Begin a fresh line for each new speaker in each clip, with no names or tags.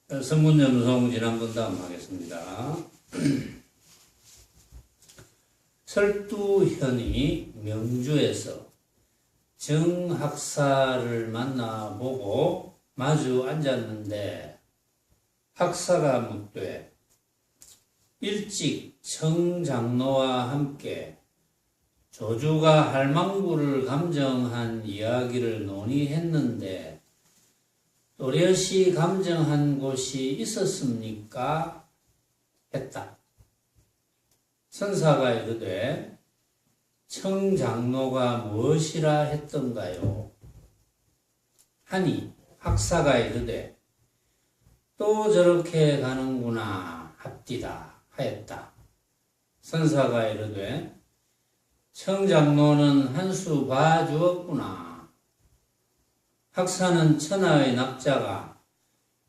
선문연송 지난번 다음 하겠습니다. 설두현이 명주에서 정학사를 만나보고 마주 앉았는데 학사가 묻되 일찍 청장로와 함께 조주가 할망구를 감정한 이야기를 논의했는데 또렷이 감정한 곳이 있었습니까? 했다. 선사가 이르되 청장로가 무엇이라 했던가요? 하니 학사가 이르되 또 저렇게 가는구나 합디다 하였다. 선사가 이르되 청장로는 한 수 봐주었구나. 학사는 천하의 납자가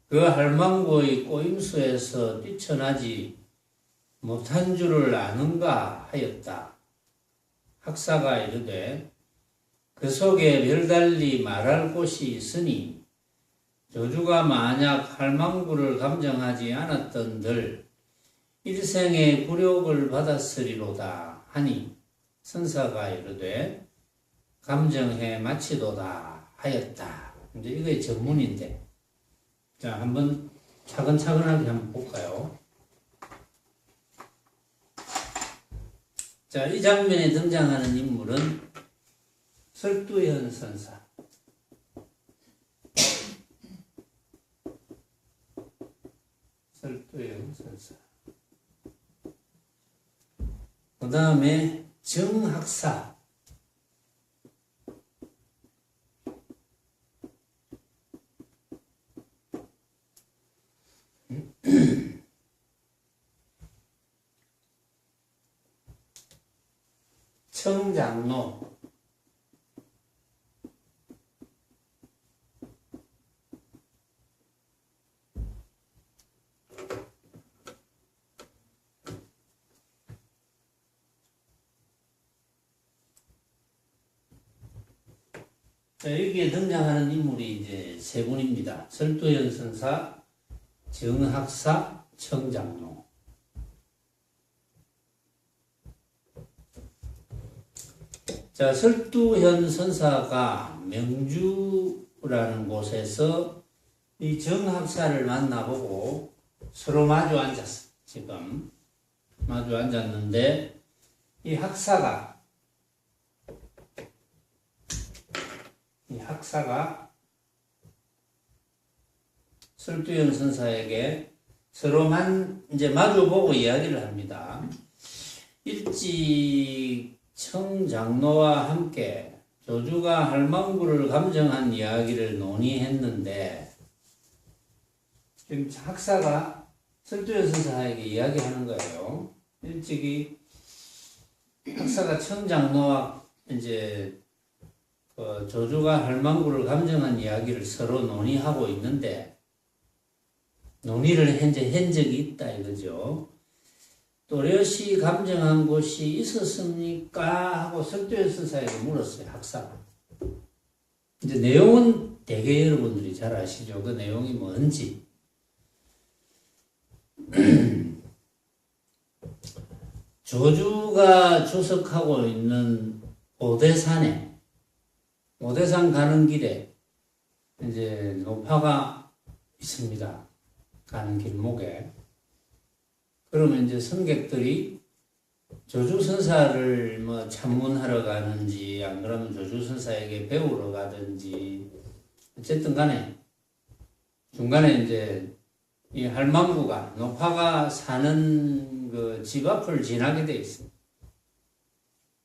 그 할망구의 꼬임수에서 뛰쳐나지 못한 줄을 아는가 하였다. 학사가 이르되 그 속에 별달리 말할 곳이 있으니 조주가 만약 할망구를 감정하지 않았던들 일생의 굴욕을 받았으리로다 하니 선사가 이르되 감정해 마치도다 하였다. 이제 이게 전문인데, 자 한번 차근차근하게 한번 볼까요? 자, 이 장면에 등장하는 인물은 설두현 선사. 설두현 선사. 그 다음에 정학사. 청장로. 자, 여기에 등장하는 인물이 이제 세 분입니다. 설두현 선사, 정학사, 청장로. 자, 설두현 선사가 명주라는 곳에서 이 정학사를 만나보고 서로 마주 앉았어. 지금 마주 앉았는데 이 학사가 설두현 선사에게 서로만 이제 마주보고 이야기를 합니다. 일찍 청장로와 함께 조주가 할망구를 감정한 이야기를 논의했는데, 지금 학사가 설두현 선사에게 이야기하는 거예요. 일찍이 학사가 청장로와 이제 조주가 할망구를 감정한 이야기를 서로 논의하고 있는데, 논의를 현재 한 적이 있다 이거죠. 또렷이 감정한 곳이 있었습니까? 하고 설두현 선사에게 물었어요, 학사가. 이제 내용은 대개 여러분들이 잘 아시죠? 그 내용이 뭔지. 조주가 주석하고 있는 오대산 가는 길에 이제 노파가 있습니다. 가는 길목에. 그러면 이제 승객들이 조주선사를 뭐 참문하러 가는지, 안 그러면 조주선사에게 배우러 가든지, 어쨌든 간에 중간에 이제 이 할망구가, 노파가 사는 그 집 앞을 지나게 돼 있습니다.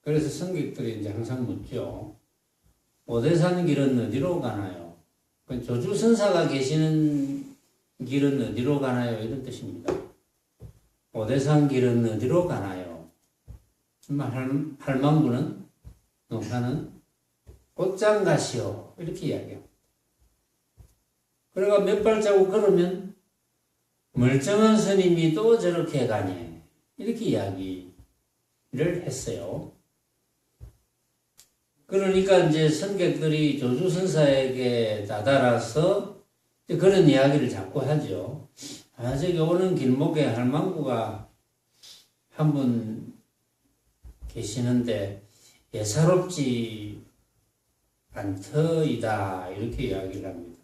그래서 승객들이 이제 항상 묻죠. 오대산 길은 어디로 가나요? 조주선사가 계시는 길은 어디로 가나요? 이런 뜻입니다. 오대산 길은 어디로 가나요? 할망구는, 노파는 곧장 가시오. 이렇게 이야기해요. 그래가 몇 발자국 걸으면 멀쩡한 스님이 또 저렇게 가네. 이렇게 이야기를 했어요. 그러니까 이제 선객들이 조주선사에게 다다라서 그런 이야기를 자꾸 하죠. 저기 오는 길목에 할망구가 한 분 계시는데 예사롭지 않더이다 이렇게 이야기를 합니다.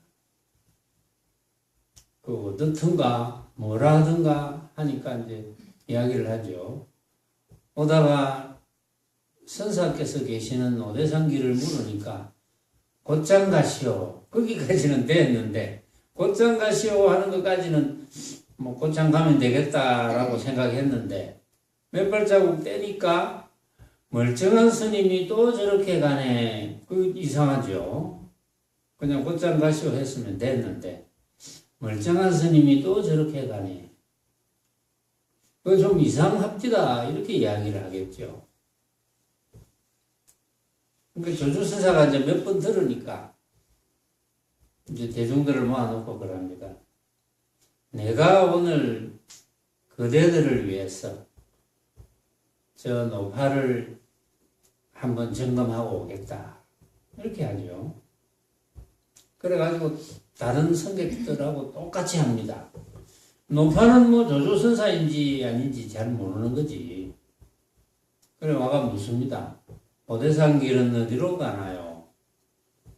그 어떻든가 뭐라 하든가 하니까 이제 이야기를 하죠. 오다가 선사께서 계시는 오대산길을 물으니까 곧장 가시오. 거기까지는 됐는데 곧장 가시오 하는 것까지는 뭐 곧장 가면 되겠다라고 생각했는데 몇 발자국 떼니까 멀쩡한 스님이 또 저렇게 가네. 그 이상하죠. 그냥 곧장 가시오 했으면 됐는데 멀쩡한 스님이 또 저렇게 가네. 그거 좀 이상합디다 이렇게 이야기를 하겠죠. 그러니까 조주선사가 이제 몇 번 들으니까 이제 대중들을 모아놓고 그럽니다. 내가 오늘 그대들을 위해서 저 노파를 한번 점검하고 오겠다. 이렇게 하죠. 그래가지고 다른 성객들하고 똑같이 합니다. 노파는 뭐 조조선사인지 아닌지 잘 모르는 거지. 그래 와가 묻습니다. 오대산 길은 어디로 가나요?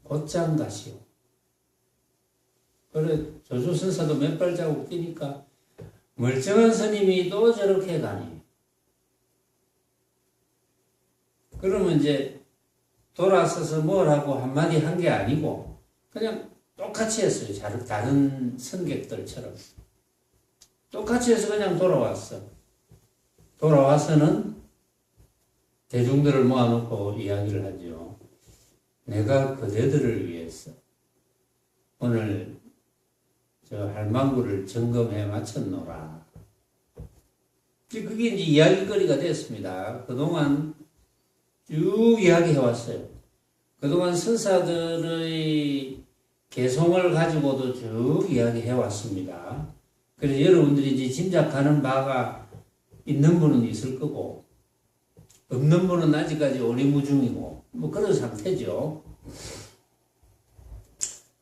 곧장 가시오. 그래 조조선사도 몇 발자국 뛰니까 멀쩡한 스님이 또 저렇게 가니. 그러면 이제 돌아서서 뭐라고 한마디 한 게 아니고 그냥 똑같이 했어요. 다른 승객들처럼. 똑같이 해서 그냥 돌아왔어. 돌아와서는 대중들을 모아놓고 이야기를 하죠. 내가 그대들을 위해서 오늘 저 할망구를 점검해 마쳤노라. 그게 이제 이야기거리가 됐습니다. 그동안 쭉 이야기해왔어요. 그동안 선사들의 개성을 가지고도 쭉 이야기해왔습니다. 그래서 여러분들이 이제 짐작하는 바가 있는 분은 있을 거고, 없는 분은 아직까지 오리무중이고, 뭐 그런 상태죠.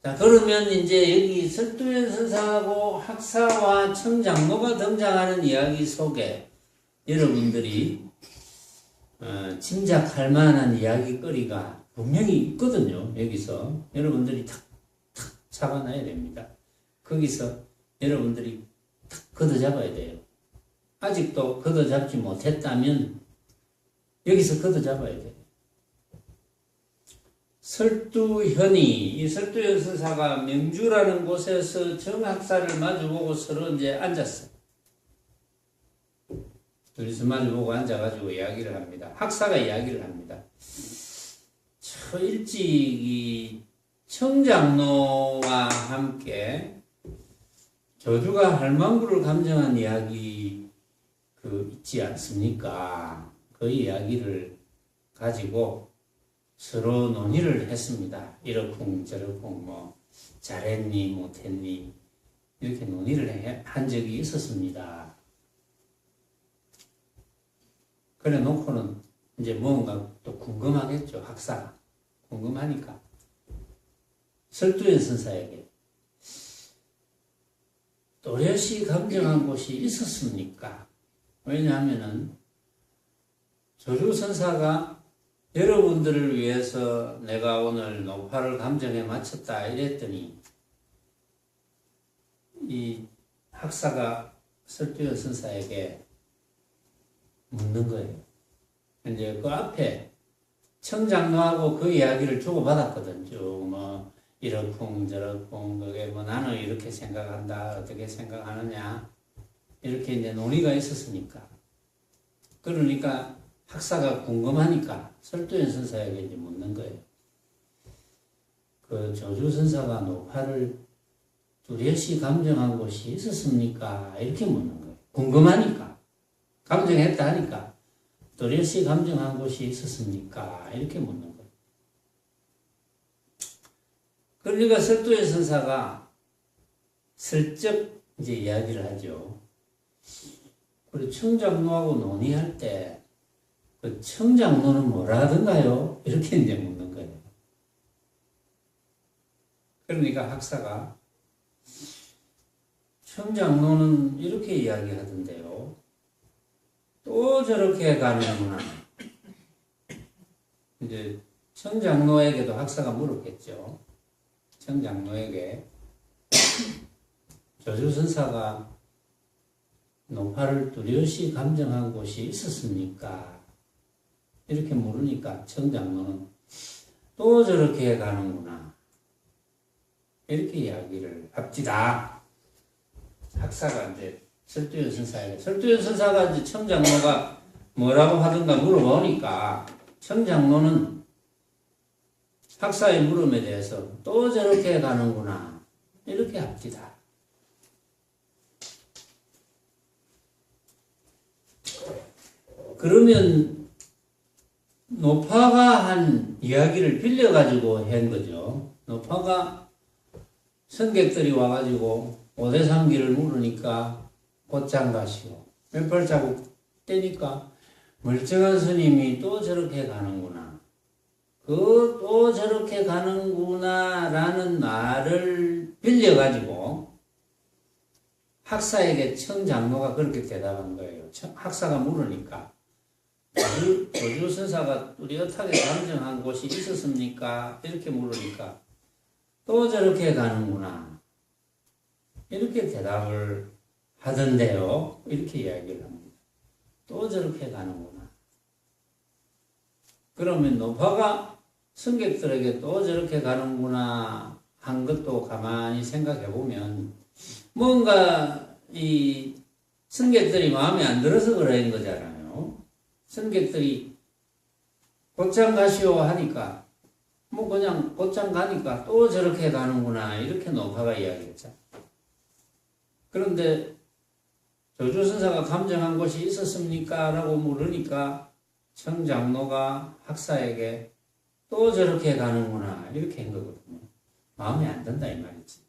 자, 그러면 이제 여기 설두현 선사하고 학사와 청장로가 등장하는 이야기 속에 여러분들이 짐작할 만한 이야기거리가 분명히 있거든요. 여기서 여러분들이 탁 잡아놔야 됩니다. 거기서 여러분들이 탁 걷어잡아야 돼요. 아직도 걷어잡지 못했다면 여기서 걷어잡아야 돼요. 설두현이, 이 설두현 선사가 명주라는 곳에서 정학사를 마주보고 서로 이제 앉았어요. 둘이서 마주보고 앉아가지고 이야기를 합니다. 학사가 이야기를 합니다. 저 일찍 청장로와 함께 조주가 할망구를 감정한 이야기 있지 않습니까? 그 이야기를 가지고 서로 논의를 했습니다. 이러쿵 저러쿵 뭐 잘했니 못했니 이렇게 논의를 한 적이 있었습니다. 그래 놓고는 이제 뭔가 또 궁금하겠죠. 학사가 궁금하니까 설두현 선사에게 또렷이 감정한 곳이 있었습니까? 왜냐하면은 조주 선사가 여러분들을 위해서 내가 오늘 노파를 감정에 마쳤다 이랬더니 이 학사가 설두현 선사에게 묻는 거예요. 이제 그 앞에 청장로하고 그 이야기를 주고받았거든. 쭉 뭐 이러쿵 저러쿵 그게 뭐 나는 이렇게 생각한다 어떻게 생각하느냐 이렇게 이제 논의가 있었으니까. 그러니까 학사가 궁금하니까 설두현 선사에게 이제 묻는 거예요. 그 조주 선사가 노파를 뚜렷이 감정한 곳이 있었습니까? 이렇게 묻는 거예요. 궁금하니까. 감정했다 하니까 뚜렷이 감정한 곳이 있었습니까? 이렇게 묻는 거예요. 그러니까 설두현 선사가 슬쩍 이제 이야기를 하죠. 우리 청장로하고 논의할 때 그 청장로는 뭐라 하던가요? 이렇게 이제 묻는 거예요. 그러니까 학사가 청장로는 이렇게 이야기하던데요. 또 저렇게 가는구나. 이제 청장로에게도 학사가 물었겠죠. 청장로에게 조주선사가 노파를 뚜렷이 감정한 곳이 있었습니까? 이렇게 물으니까 청장로는 또 저렇게 가는구나. 이렇게 이야기를 합디다. 학사가 이제 설두현 선사에게. 설두현 선사가 이제 청장로가 뭐라고 하던가 물어보니까 청장로는 학사의 물음에 대해서 또 저렇게 가는구나. 이렇게 합디다. 그러면 노파가 한 이야기를 빌려가지고 한 거죠. 노파가 선객들이 와가지고 오대상기를 물으니까 곧장 가시오. 몇 발자국 떼니까 멀쩡한 스님이 또 저렇게 가는구나. 또 저렇게 가는구나 라는 말을 빌려가지고 학사에게 청장로가 그렇게 대답한 거예요. 학사가 물으니까 조주선사가 뚜렷하게 감정한 곳이 있었습니까? 이렇게 물으니까 또 저렇게 가는구나. 이렇게 대답을 하던데요. 이렇게 이야기를 합니다. 또 저렇게 가는구나. 그러면 노파가 승객들에게 또 저렇게 가는구나 한 것도 가만히 생각해 보면 뭔가 이 승객들이 마음에 안 들어서 그런 거잖아요. 승객들이 곧장 가시오 하니까 뭐 그냥 곧장 가니까 또 저렇게 가는구나 이렇게 노파가 이야기했죠. 그런데 조주선사가 감정한 곳이 있었습니까? 라고 물으니까 청장로가 학사에게 또 저렇게 가는구나 이렇게 한 거거든요. 마음에 안 든다 이 말이지.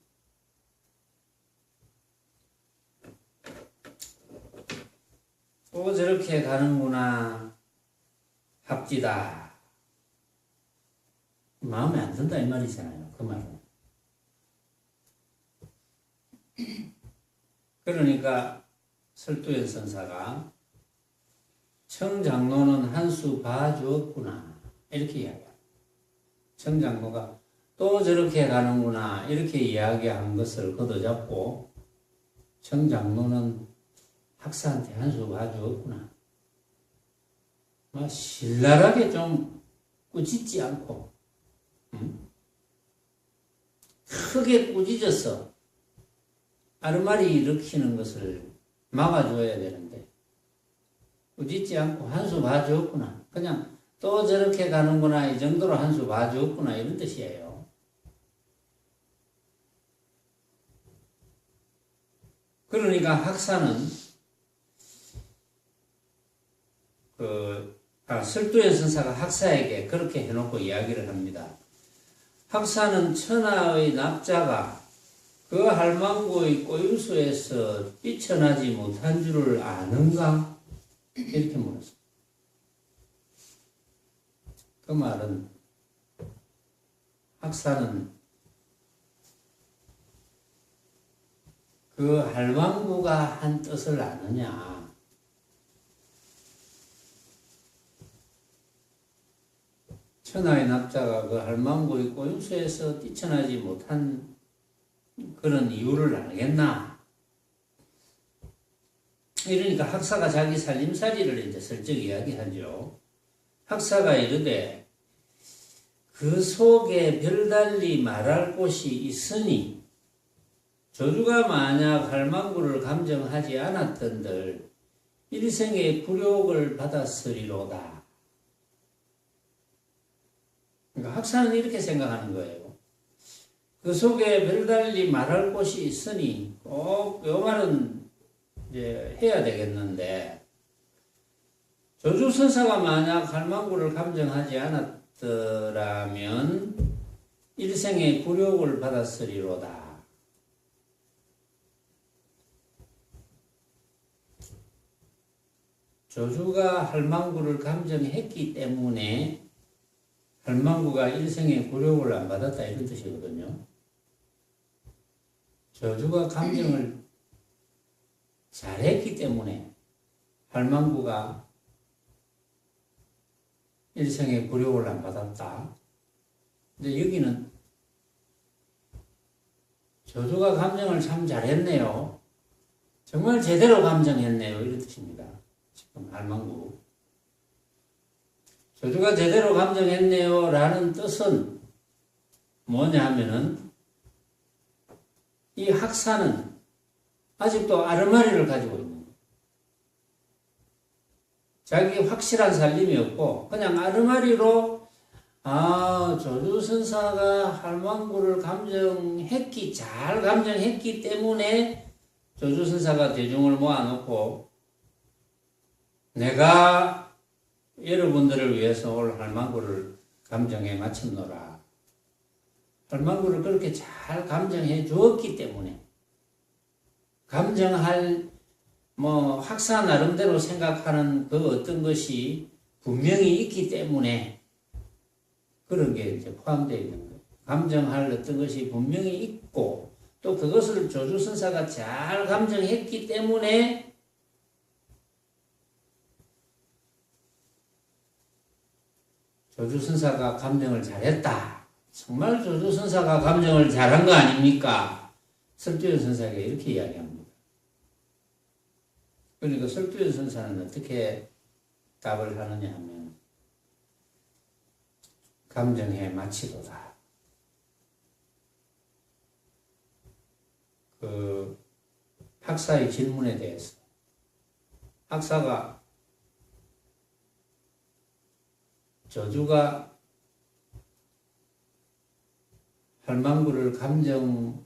또 저렇게 가는구나 합디다. 마음에 안 든다 이 말이잖아요. 그 말은. 그러니까 설두현 선사가 청장로는 한 수 봐주었구나 이렇게 이야기합니다. 청장로가 또 저렇게 가는구나 이렇게 이야기한 것을 걷어잡고 청장로는 학사한테 한 수 봐주었구나. 신랄하게 좀 꾸짖지 않고 크게 꾸짖어서 아르마리 일으키는 것을 막아줘야 되는데 꾸짖지 않고 한 수 봐주었구나. 그냥 또 저렇게 가는구나 이 정도로 한 수 봐주었구나 이런 뜻이에요. 그러니까 학사는 설두현 선사가 학사에게 그렇게 해놓고 이야기를 합니다. 학사는 천하의 납자가 그 할망구의 꼬임수에서 뛰쳐나지 못한 줄을 아는가? 이렇게 물었습니다. 그 말은 학사는 그 할망구가 한 뜻을 아느냐? 천하의 납자가 그 할망구의 꼬임수에서 뛰쳐나지 못한 그런 이유를 알겠나? 이러니까 학사가 자기 살림살이를 이제 슬쩍 이야기하죠. 학사가 이르되 그 속에 별달리 말할 곳이 있으니 조주가 만약 할망구를 감정하지 않았던들 일생의 굴욕을 받았으리로다. 그러니까 학사는 이렇게 생각하는 거예요. 그 속에 별달리 말할 곳이 있으니 꼭 요 말은 이제 해야 되겠는데 조주선사가 만약 할망구를 감정하지 않았더라면 일생의 굴욕을 받았으리로다. 조주가 할망구를 감정했기 때문에 할망구가 일생의 굴욕을 안 받았다 이런 뜻이거든요. 저주가 감정을 잘했기 때문에 할망구가 일생의 굴욕을 안 받았다. 근데 여기는 저주가 감정을 참 잘했네요. 정말 제대로 감정했네요. 이런 뜻입니다. 지금 할망구. 저주가 제대로 감정했네요. 라는 뜻은 뭐냐 하면은 이 학사는 아직도 아르마리를 가지고 있는 거예요. 자기 확실한 살림이 없고 그냥 아르마리로 조주선사가 할망구를 잘 감정했기 때문에 조주선사가 대중을 모아놓고 내가 여러분들을 위해서 올 할망구를 감정에 마쳤노라. 할망구를 그렇게 잘 감정해 주었기 때문에 감정할 학사 나름대로 생각하는 그 어떤 것이 분명히 있기 때문에 그런 게 이제 포함되어 있는 거예요. 감정할 어떤 것이 분명히 있고 또 그것을 조주선사가 잘 감정했기 때문에 조주선사가 감정을 잘했다. 정말 조주선사가 감정을 잘한 거 아닙니까? 설두현 선사가 이렇게 이야기합니다. 그러니까 설두현 선사는 어떻게 답을 하느냐 하면 감정해 마치도다. 그 학사의 질문에 대해서 학사가 저주가 할망구를 감정했다는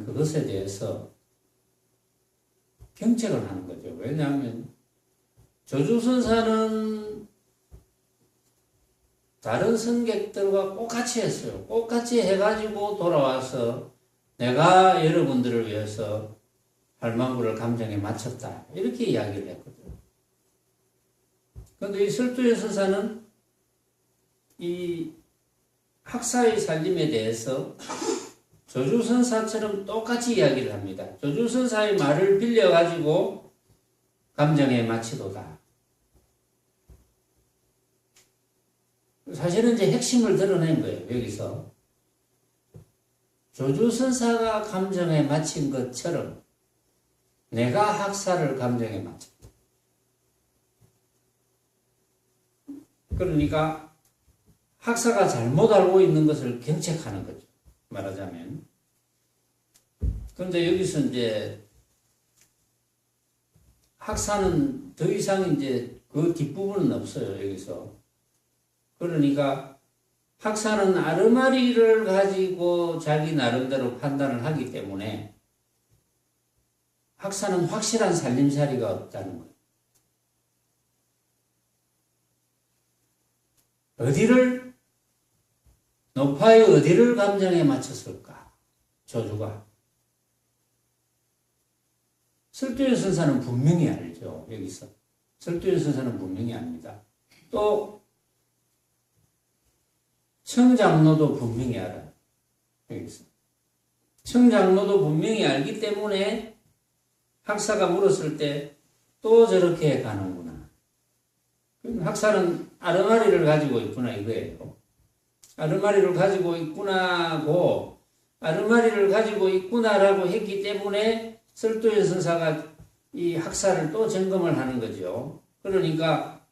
그것에 대해서 경책을 하는 거죠. 왜냐하면 조주선사는 다른 승객들과 똑같이 했어요. 똑같이 해가지고 돌아와서 내가 여러분들을 위해서 할망구를 감정에 마쳤다. 이렇게 이야기를 했거든요. 그런데 이 설두현 선사는 이 학사의 살림에 대해서 조주선사처럼 똑같이 이야기를 합니다. 조주선사의 말을 빌려가지고 감정에 마치도다. 사실은 이제 핵심을 드러낸 거예요. 여기서 조주선사가 감정에 마친 것처럼 내가 학사를 감정에 마쳤다. 그러니까 학사가 잘못 알고 있는 것을 경책하는 거죠. 말하자면. 그런데 여기서 이제 학사는 더 이상 이제 그 뒷부분은 없어요. 여기서. 그러니까 학사는 아르마리를 가지고 자기 나름대로 판단을 하기 때문에 학사는 확실한 살림살이가 없다는 거예요. 노파의 어디를 감정에 맞췄을까? 조주가. 설두현 선사는 분명히 알죠. 여기서. 설두현 선사는 분명히 압니다. 또 청장로도 분명히 알아요. 여기서. 청장로도 분명히 알기 때문에 학사가 물었을 때 또 저렇게 가는구나. 학사는 아르마리를 가지고 있구나 이거예요. 아르마리를 가지고 있구나고 아르마리를 가지고 있구나라고 했기 때문에 설두현 선사가 이 학사를 또 점검을 하는 거죠. 그러니까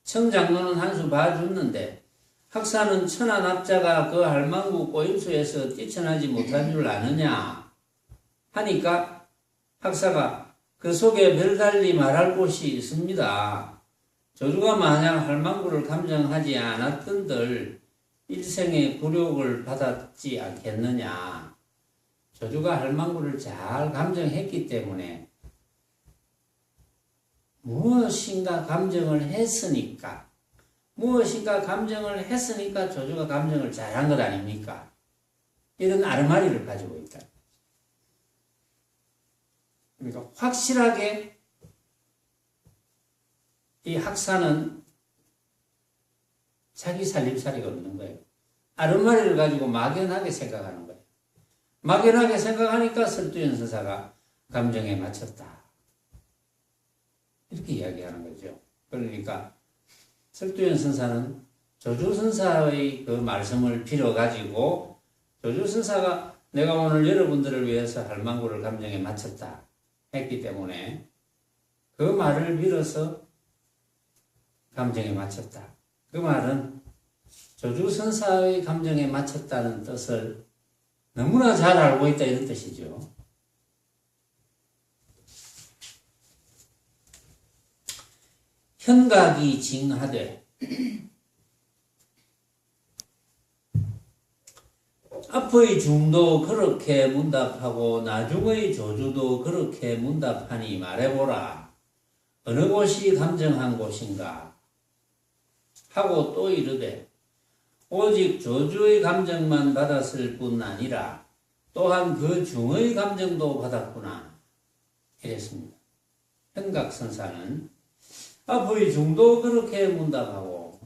청장로는 한 수 봐줬는데 학사는 천하납자가 그 할망구 꼬임수에서 뛰쳐나지 못한 줄 아느냐 하니까 학사가 그 속에 별달리 말할 곳이 있습니다. 조주가 만약 할망구를 감정하지 않았던들 일생의 굴욕을 받았지 않겠느냐. 조주가 할망구를 잘 감정했기 때문에 무엇인가 감정을 했으니까 조주가 감정을 잘한 것 아닙니까? 이런 아르마리를 가지고 있다. 그러니까 확실하게 이 학사는 자기 살림살이가 없는 거예요. 아르마리를 가지고 막연하게 생각하는 거예요. 막연하게 생각하니까 설두현 선사가 감정에 맞췄다. 이렇게 이야기하는 거죠. 그러니까 설두현 선사는 조주 선사의 그 말씀을 빌어가지고 조주 선사가 내가 오늘 여러분들을 위해서 할망구를 감정에 맞췄다 했기 때문에 그 말을 빌어서 감정에 맞췄다. 그 말은 조주 선사의 감정에 맞췄다는 뜻을 너무나 잘 알고 있다 이런 뜻이죠. 현각이 징하되 앞의 중도 그렇게 문답하고 나중의 조주도 그렇게 문답하니 말해보라. 어느 곳이 감정한 곳인가? 하고 또 이르되 오직 조주의 감정만 받았을 뿐 아니라 또한 그 중의 감정도 받았구나. 이랬습니다. 현각선사는 앞의 중도 그렇게 문답하고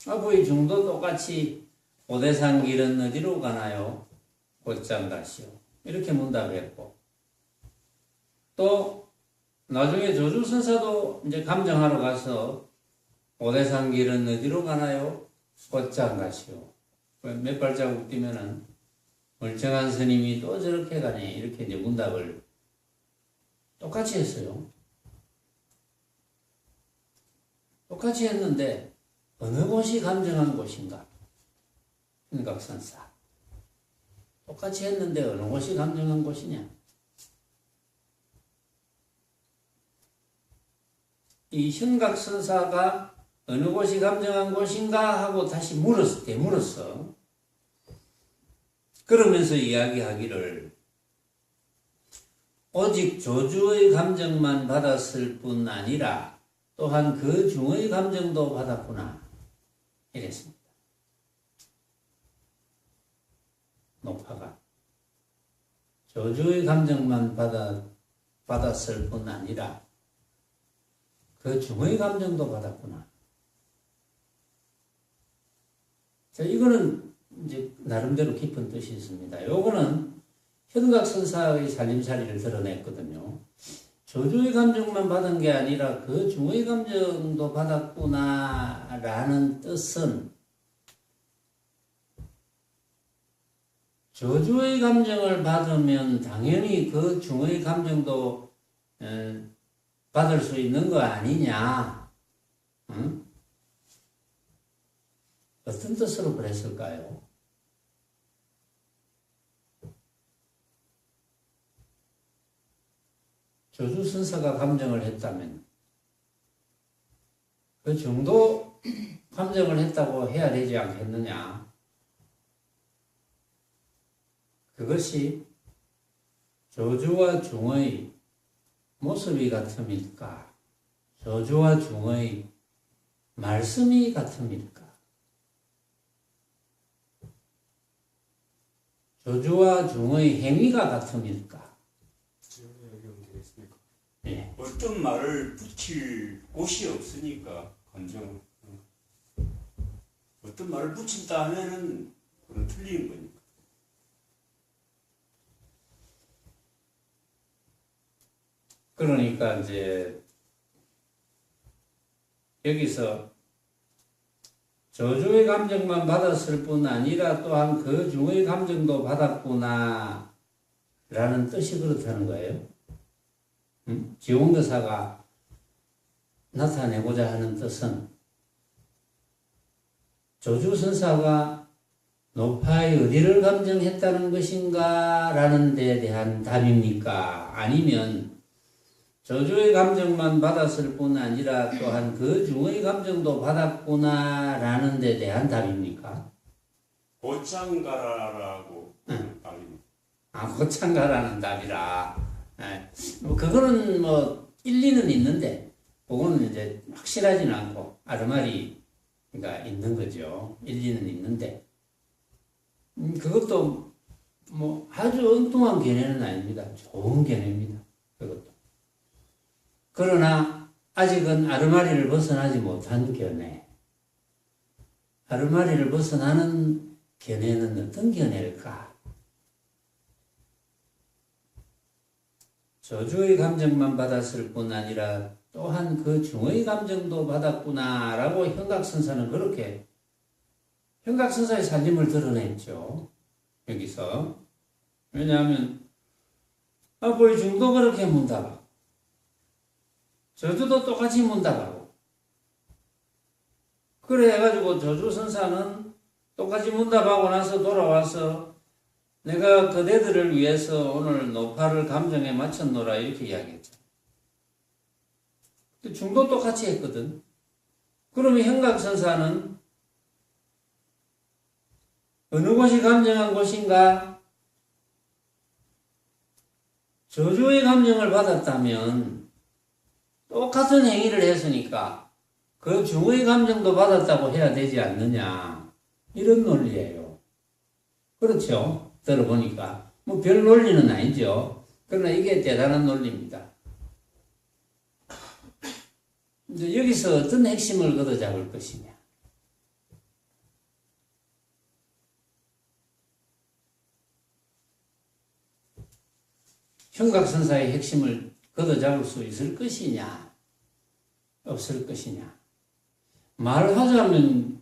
앞의 중도 똑같이 오대산 길은 어디로 가나요? 곧장 가시오. 이렇게 문답했고 또 나중에 조주선사도 이제 감정하러 가서 오대산 길은 어디로 가나요? 곧장 가시오. 몇 발자국 뛰면은 멀쩡한 스님이 또 저렇게 가네. 이렇게 이제 문답을 똑같이 했어요. 똑같이 했는데 어느 곳이 감정한 곳인가? 현각선사. 똑같이 했는데 어느 곳이 감정한 곳이냐? 이 현각선사가 어느 곳이 감정한 곳인가 하고 다시 되물었어. 그러면서 이야기하기를 오직 조주의 감정만 받았을 뿐 아니라 또한 그 중의 감정도 받았구나. 이랬습니다. 노파가 조주의 감정만 받았을 뿐 아니라 그 중의 감정도 받았구나. 자, 이거는 이제 나름대로 깊은 뜻이 있습니다. 요거는 현각선사의 살림살이를 드러냈거든요. 조주의 감정만 받은 게 아니라 그 중의 감정도 받았구나 라는 뜻은 조주의 감정을 받으면 당연히 그 중의 감정도 받을 수 있는 거 아니냐? 응? 어떤 뜻으로 그랬을까요? 조주선사가 감정을 했다면 그 정도 감정을 했다고 해야 되지 않겠느냐? 그것이 조주와 중의 모습이 같음일까? 조주와 중의 말씀이 같음일까? 조주와 중의 행위가 같음일까?
네. 어떤 말을 붙일 곳이 없으니까 감정. 어떤 말을 붙인다 하면은 그건 틀린 거니까.
그러니까 이제 여기서 조주의 감정만 받았을 뿐 아니라 또한 그 중의 감정도 받았구나 라는 뜻이 그렇다는 거예요. 지원교사가 나타내고자 하는 뜻은 조주선사가 노파의 어디를 감정했다는 것인가 라는 데 대한 답입니까? 아니면 조주의 감정만 받았을 뿐 아니라 또한 그 중의 감정도 받았구나 라는 데 대한 답입니까?
곧장가라라고 답입니다.
아, 곧장가라는 답이라. 네. 그거는 뭐 일리는 있는데 그거는 이제 확실하지는 않고 아르마리가 있는 거죠. 일리는 있는데 그것도 뭐 아주 엉뚱한 견해는 아닙니다. 좋은 견해입니다. 그것도. 그러나 아직은 아르마리를 벗어나지 못한 견해. 아르마리를 벗어나는 견해는 어떤 견해일까? 저주의 감정만 받았을 뿐 아니라 또한 그 중의 감정도 받았구나라고 현각선사는 그렇게 현각선사의 살림을 드러냈죠. 여기서. 왜냐하면 보이 중도 그렇게 문답하고 저주도 똑같이 문답하고 그래 해가지고 저주선사는 똑같이 문답하고 나서 돌아와서 내가 그대들을 위해서 오늘 노파를 감정에 맞췄노라 이렇게 이야기했죠. 중도 똑같이 했거든. 그러면 현각선사는 어느 곳이 감정한 곳인가? 저주의 감정을 받았다면 똑같은 행위를 했으니까 그 중의 감정도 받았다고 해야 되지 않느냐 이런 논리예요. 그렇죠? 들어보니까 뭐 별 논리는 아니죠. 그러나 이게 대단한 논리입니다. 이제 여기서 어떤 핵심을 걷어잡을 것이냐. 현각선사의 핵심을 걷어잡을 수 있을 것이냐, 없을 것이냐. 말하자면,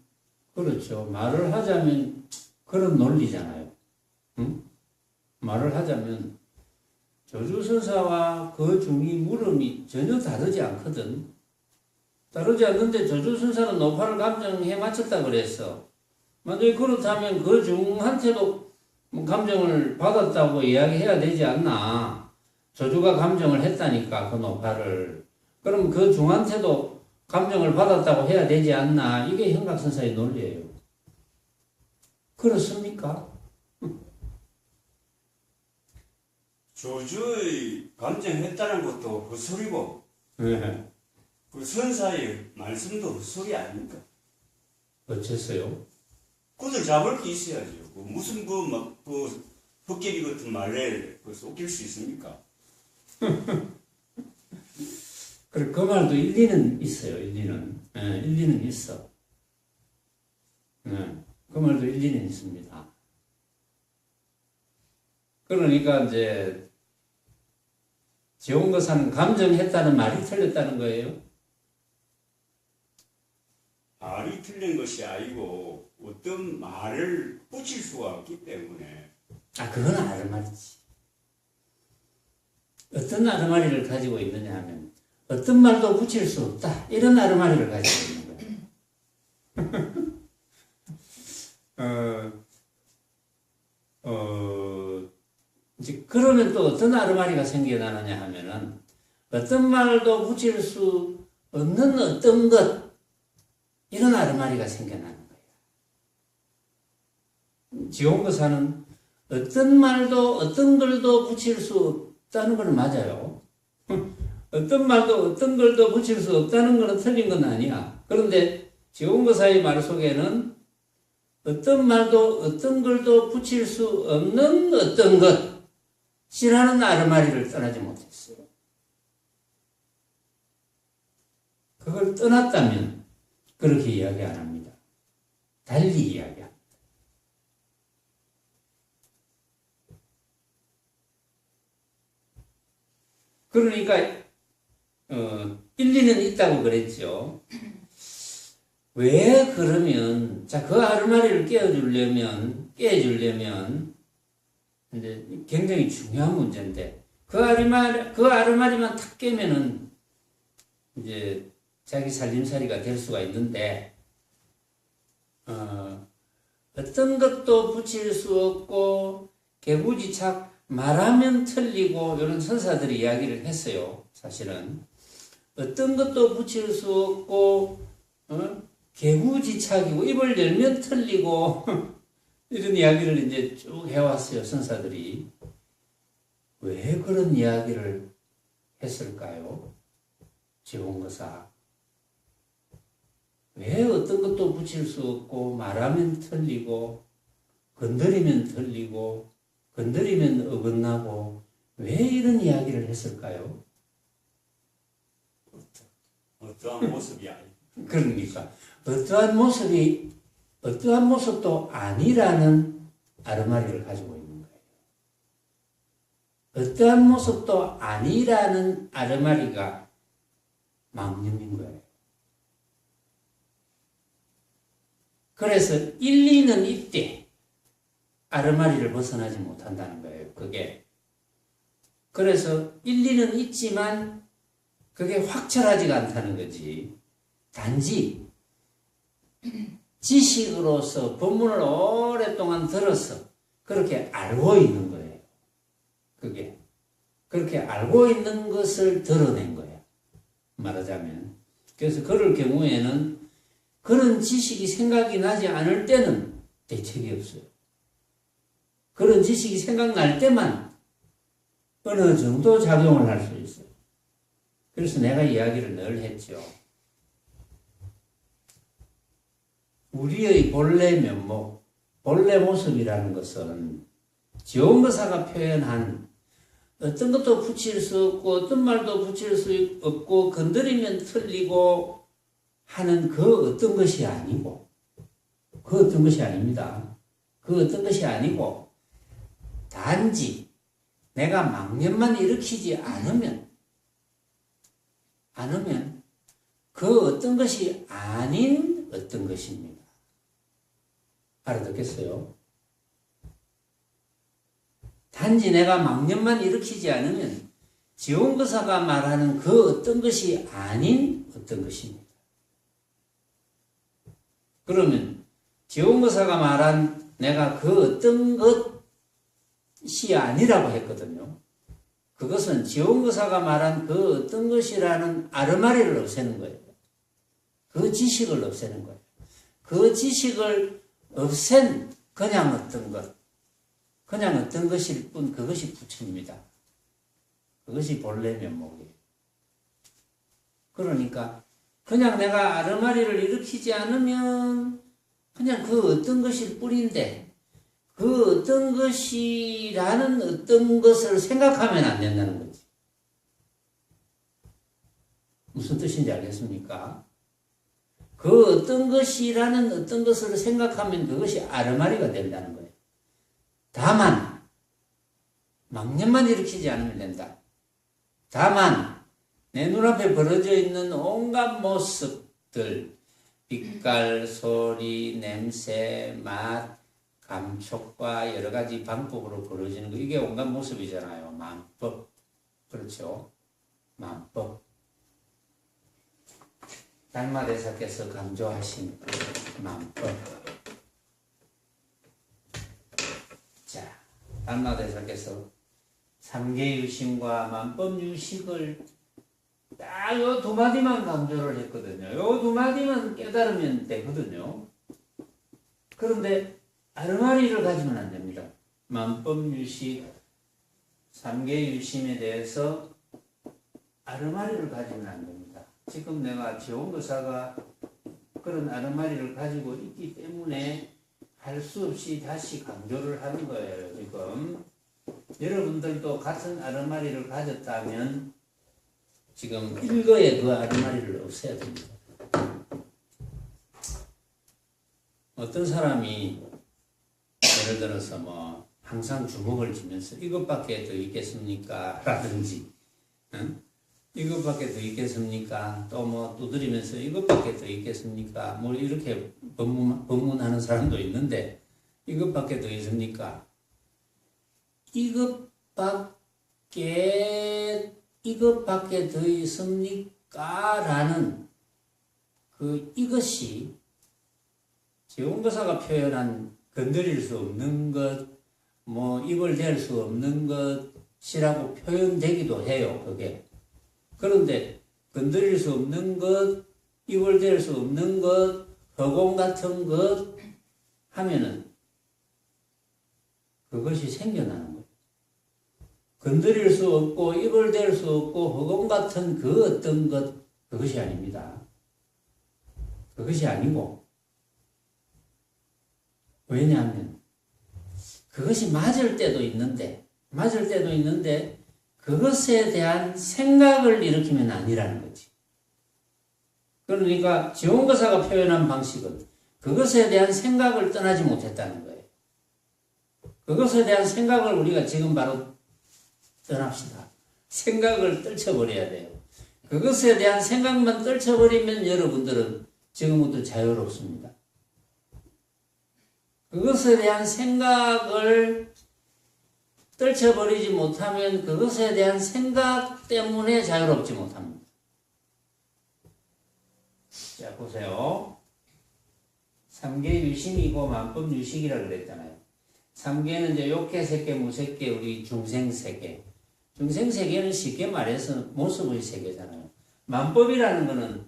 그렇죠. 말을 하자면 그런 논리잖아요. 응? 말을 하자면 저주선사와 그 중이 물음이 전혀 다르지 않거든. 다르지 않는데 저주선사는 노파를 감정해 맞췄다 그랬어. 만약에 그렇다면 그 중한테도 감정을 받았다고 이야기해야 되지 않나. 저주가 감정을 했다니까 그 노파를. 그럼 그 중한테도 감정을 받았다고 해야 되지 않나. 이게 현각선사의 논리예요. 그렇습니까?
저주의 감정했다는 것도 헛소리고
네.
그 선사의 말씀도 헛소리 아닙니까?
어째서요?
그들 잡을 게 있어야죠. 무슨 그 헛개비 같은 말에 쏟길 수 있습니까?
그래, 그 말도 일리는 있어요, 일리는. 네, 일리는 있어. 네, 그 말도 일리는 있습니다. 그러니까 이제 지원거사는 감정했다는 말이 틀렸다는 거예요.
말이 틀린 것이 아니고 어떤 말을 붙일 수가 없기 때문에.
그건 아르마리지. 어떤 아르마리를 가지고 있느냐 하면 어떤 말도 붙일 수 없다. 이런 아르마리를 가지고 있는 거예요. 이제 그러면 또 어떤 아르마리가 생겨나느냐 하면은 어떤 말도 붙일 수 없는 어떤 것 이런 아르마리가 생겨나는 거예요. 지원거사는 어떤 말도 어떤 걸도 붙일 수 없다는 건 맞아요. 어떤 말도 어떤 걸도 붙일 수 없다는 건 틀린 건 아니야. 그런데 지원거사의 말 속에는 어떤 말도 어떤 걸도 붙일 수 없는 어떤 것이라는 아르마리를 떠나지 못했어요. 그걸 떠났다면 그렇게 이야기 안 합니다. 달리 이야기합니다. 그러니까 일리는 있다고 그랬죠. 왜 그러면 그 아르마리를 깨주려면 이제 굉장히 중요한 문제인데 그 아르마리만 탁 깨면은 이제 자기 살림살이가 될 수가 있는데 어떤 것도 붙일 수 없고 개구지착 말하면 틀리고 이런 선사들이 이야기를 했어요. 사실은 어떤 것도 붙일 수 없고 개구지착이고 입을 열면 틀리고 이런 이야기를 이제 쭉 해왔어요. 선사들이 왜 그런 이야기를 했을까요? 지원거사 왜 어떤 것도 붙일 수 없고 말하면 틀리고 건드리면 틀리고 건드리면 어긋나고 왜 이런 이야기를 했을까요?
어떠한 모습이 아니.
그러니까 어떠한 모습도 아니라는 아르마리를 가지고 있는 거예요. 어떠한 모습도 아니라는 아르마리가 망념인 거예요. 그래서 1, 2는 이때 아르마리를 벗어나지 못한다는 거예요. 그게. 그래서 1, 2는 있지만 그게 확철하지가 않다는 거지. 단지 지식으로서 본문을 오랫동안 들어서 그렇게 알고 있는 거예요. 그게. 그렇게 알고 있는 것을 드러낸 거예요. 말하자면. 그래서 그럴 경우에는 그런 지식이 생각이 나지 않을 때는 대책이 없어요. 그런 지식이 생각날 때만 어느 정도 작용을 할 수 있어요. 그래서 내가 이야기를 늘 했죠. 우리의 본래 면목, 본래 모습이라는 것은 지원거사가 표현한 어떤 것도 붙일 수 없고 어떤 말도 붙일 수 없고 건드리면 틀리고 하는 그 어떤 것이 아니고 그 어떤 것이 아닙니다. 그 어떤 것이 아니고 단지 내가 망념만 일으키지 않으면 그 어떤 것이 아닌 어떤 것입니다. 알아듣겠어요? 단지 내가 망념만 일으키지 않으면 지원거사가 말하는 그 어떤 것이 아닌 어떤 것입니다. 그러면 지원거사가 말한 내가 그 어떤 것이 아니라고 했거든요. 그것은 지원거사가 말한 그 어떤 것이라는 아르마리를 없애는 거예요. 그 지식을 없애는 거예요. 그 지식을 없앤 그냥 어떤 것일 뿐 그것이 부처입니다. 그것이 본래 면목이에요. 그러니까 그냥 내가 아르마리를 일으키지 않으면 그냥 그 어떤 것일 뿐인데 그 어떤 것이라는 어떤 것을 생각하면 안 된다는 거지. 무슨 뜻인지 알겠습니까? 그 어떤 것이라는 어떤 것을 생각하면 그것이 아르마리가 된다는 거예요. 다만 망념만 일으키지 않으면 된다. 다만 내 눈앞에 벌어져 있는 온갖 모습들, 빛깔, 소리, 냄새, 맛, 감촉과 여러 가지 방법으로 벌어지는 거, 이게 온갖 모습이잖아요. 만법. 그렇죠? 만법. 달마대사께서 강조하신 만법. 자, 달마대사께서 삼계유심과 만법유식을 딱 요 두 마디만 강조를 했거든요. 요 두 마디만 깨달으면 되거든요. 그런데 아르마리를 가지면 안 됩니다. 만법유식, 삼계유심에 대해서 아르마리를 가지면 안 됩니다. 지금 내가 지원거사가 그런 아르마리를 가지고 있기 때문에 할 수 없이 다시 강조를 하는 거예요. 지금 여러분들도 같은 아르마리를 가졌다면 지금 일거에 그 아르마리를 없애야 됩니다. 어떤 사람이 예를 들어서 뭐 항상 주먹을 쥐면서 이것밖에 더 있겠습니까? 라든지 응? 이것밖에 더 있겠습니까? 또 뭐 두드리면서 이것밖에 더 있겠습니까? 뭐 이렇게 법문하는 사람도 있는데 이것밖에 더 있습니까? 이것밖에 더 있습니까? 라는 그 이것이 지원거사가 표현한 건드릴 수 없는 것, 뭐 입을 댈 수 없는 것이라고 표현되기도 해요. 그게. 그런데 건드릴 수 없는 것, 입을 댈 수 없는 것, 허공 같은 것 하면은 그것이 생겨나는 거예요. 건드릴 수 없고 입을 댈 수 없고 허공 같은 그 어떤 것, 그것이 아닙니다. 그것이 아니고, 왜냐하면 그것이 맞을 때도 있는데 그것에 대한 생각을 일으키면 아니라는 거지. 그러니까 지원거사가 표현한 방식은 그것에 대한 생각을 떠나지 못했다는 거예요. 그것에 대한 생각을 우리가 지금 바로 떠납시다. 생각을 떨쳐버려야 돼요. 그것에 대한 생각만 떨쳐버리면 여러분들은 지금부터 자유롭습니다. 그것에 대한 생각을 떨쳐버리지 못하면 그것에 대한 생각 때문에 자유롭지 못합니다. 자, 보세요. 삼계 유심이고 만법 유식이라 그랬잖아요. 삼계는 이제 욕계, 색계, 무색계, 우리 중생세계. 중생세계는 쉽게 말해서 모습의 세계잖아요. 만법이라는 거는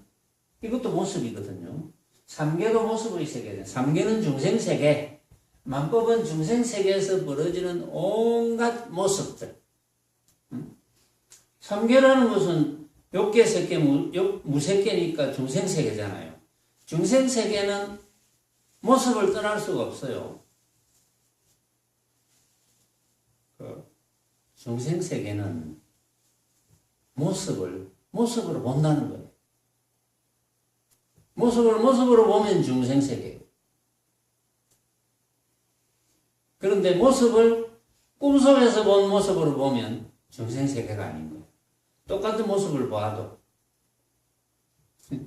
이것도 모습이거든요. 삼계도 모습의 세계잖아요. 삼계는 중생세계, 만법은 중생세계에서 벌어지는 온갖 모습들. 삼계라는 것은 욕계, 색계, 무색계니까 중생세계잖아요. 중생세계는 모습을 떠날 수가 없어요. 중생세계는 모습으로 본다는 거예요. 모습으로 보면 중생세계. 그런데 모습을 꿈속에서 본 모습으로 보면 중생세계가 아닌 거예요. 똑같은 모습을 봐도.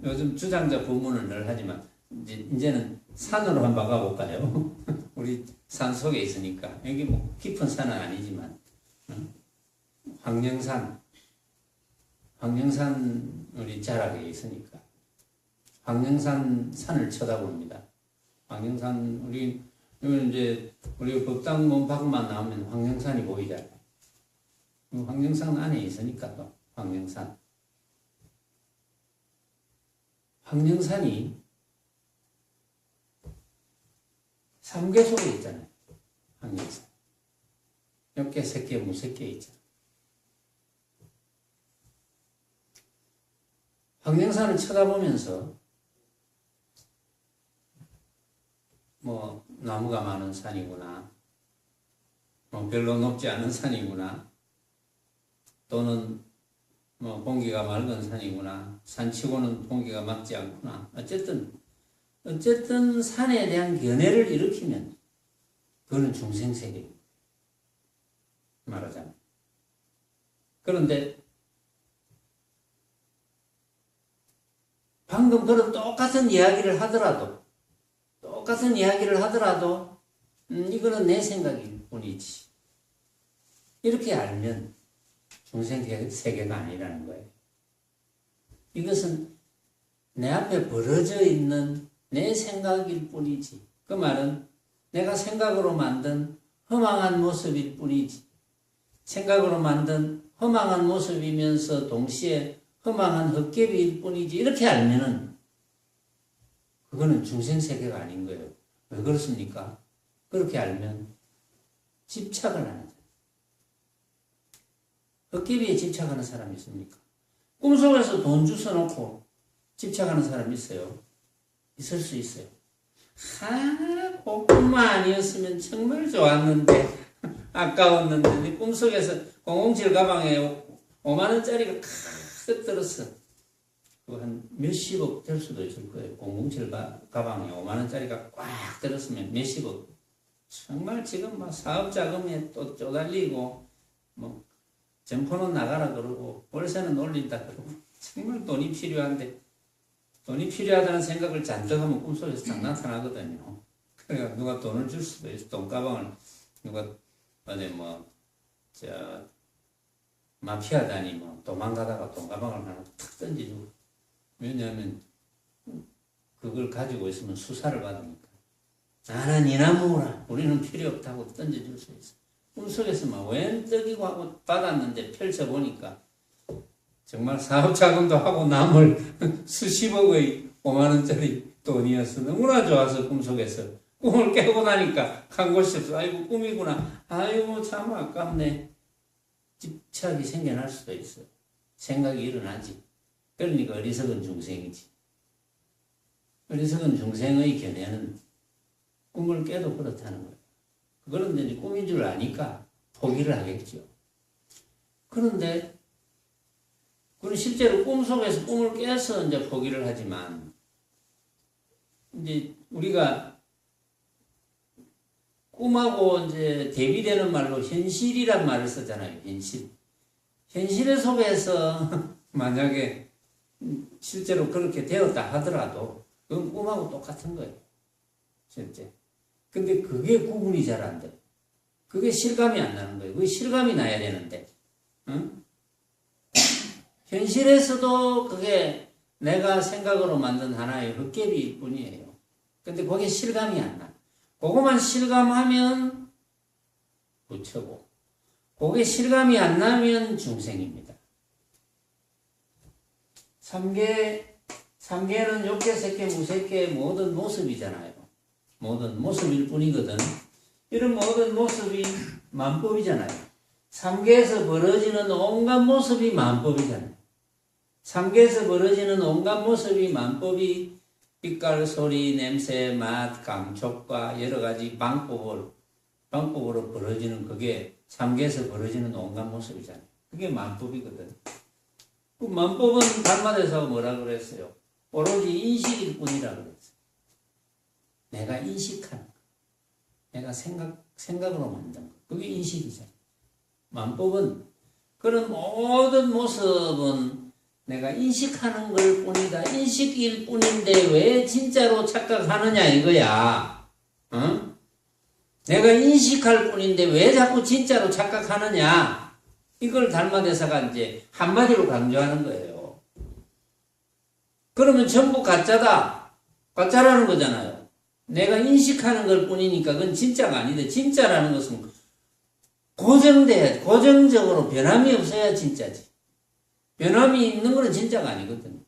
요즘 주장자 부문을 늘 하지만, 이제는 산으로 한번 가볼까요? 우리 산 속에 있으니까. 여기 뭐 깊은 산은 아니지만, 황령산 우리 자락에 있으니까. 황령산 산을 쳐다봅니다. 황령산, 우리 법당 문 밖만 나오면 황령산이 보이잖아요. 황령산 안에 있으니까 또, 황령산. 황령산이 삼계 속에 있잖아요. 황령산. 욕계, 색계, 무색계 있잖아요. 황령산을 쳐다보면서 뭐 나무가 많은 산이구나, 뭐 별로 높지 않은 산이구나, 또는 뭐 공기가 맑은 산이구나, 산치고는 공기가 맑지 않구나. 어쨌든 산에 대한 견해를 일으키면 그거는 중생세계입니다. 말하자면. 그런데 방금 그런 똑같은 이야기를 하더라도 이거는 내 생각일 뿐이지. 이렇게 알면 중생세계가 아니라는 거예요. 이것은 내 앞에 벌어져 있는 내 생각일 뿐이지. 그 말은 내가 생각으로 만든 허망한 모습일 뿐이지. 생각으로 만든 허망한 모습이면서 동시에 허망한 헛개비일 뿐이지. 이렇게 알면은 그거는 중생세계가 아닌 거예요. 왜 그렇습니까? 그렇게 알면 집착을 안 하죠. 헛개비에 집착하는 사람이 있습니까? 꿈속에서 돈 주워놓고 집착하는 사람이 있어요. 있을 수 있어요. 그 꿈만 아니었으면 정말 좋았는데, 아까웠는데, 네 꿈속에서 007 가방에 5만원짜리가 가득 들었어. 한 몇십억 될 수도 있을 거예요. 007 가방에 5만원짜리가 꽉 들었으면 몇십억. 정말 지금 막 사업 자금에 또 쪼달리고, 뭐, 점포는 나가라 그러고, 월세는 올린다 그러고, 정말 돈이 필요한데, 돈이 필요하다는 생각을 잔뜩 하면 꿈속에서 딱 나타나거든요. 그러니까 누가 돈을 줄 수도 있어. 돈가방을 누가 어디 마피아다니 도망가다가 돈가방을 하나 탁 던지고. 왜냐하면 그걸 가지고 있으면 수사를 받으니까. 나는 이나무라. 우리는 필요 없다고 던져줄 수 있어. 꿈속에서 막 웬 떡이고 하고 받았는데 펼쳐보니까 정말 사업자금도 하고 남을 수십억의 5만원짜리 돈이어서 너무나 좋아서 꿈속에서 꿈을 깨고 나니까 간 곳이 없어. 아이고 꿈이구나. 아이고 참 아깝네. 집착이 생겨날 수도 있어. 생각이 일어나지. 그러니까 어리석은 중생이지. 어리석은 중생의 견해는 꿈을 깨도 그렇다는 거예요. 그런데 이제 꿈인 줄 아니까 포기를 하겠죠. 그런데 그건 실제로 꿈속에서 꿈을 깨서 이제 포기를 하지만, 이제 우리가 꿈하고 이제 대비되는 말로 현실이란 말을 쓰잖아요. 현실. 현실의 속에서 만약에 실제로 그렇게 되었다 하더라도 그건 꿈하고 똑같은 거예요. 실제. 근데 그게 구분이 잘 안 돼. 그게 실감이 안 나는 거예요. 그게 실감이 나야 되는데. 응? 현실에서도 그게 내가 생각으로 만든 하나의 헛개비일 뿐이에요. 근데 그게 실감이 안 나. 그것만 실감하면 부처고, 그게 실감이 안 나면 중생입니다. 삼계는 욕계, 색계, 무색계의 모든 모습이잖아요. 모든 모습일 뿐이거든. 이런 모든 모습이 만법이잖아요. 삼계에서 벌어지는 온갖 모습이 만법이잖아요. 삼계에서 벌어지는 온갖 모습이 만법이 빛깔, 소리, 냄새, 맛, 감촉과 여러 가지 방법으로 벌어지는 그게 삼계에서 벌어지는 온갖 모습이잖아요. 그게 만법이거든. 그 만법은 달마대사가 뭐라 그랬어요? 오로지 인식일 뿐이라 그랬어요. 내가 인식하는 거. 내가 생각으로 만든 거. 그게 인식이잖아요. 만법은 그런 모든 모습은 내가 인식하는 걸 뿐이다. 인식일 뿐인데 왜 진짜로 착각하느냐 이거야. 어? 내가 인식할 뿐인데 왜 자꾸 진짜로 착각하느냐. 이걸 달마대사가 이제 한마디로 강조하는 거예요. 그러면 전부 가짜다. 가짜라는 거잖아요. 내가 인식하는 걸 뿐이니까 그건 진짜가 아닌데 진짜라는 것은 고정적으로 변함이 없어야 진짜지. 변함이 있는 거는 진짜가 아니거든요.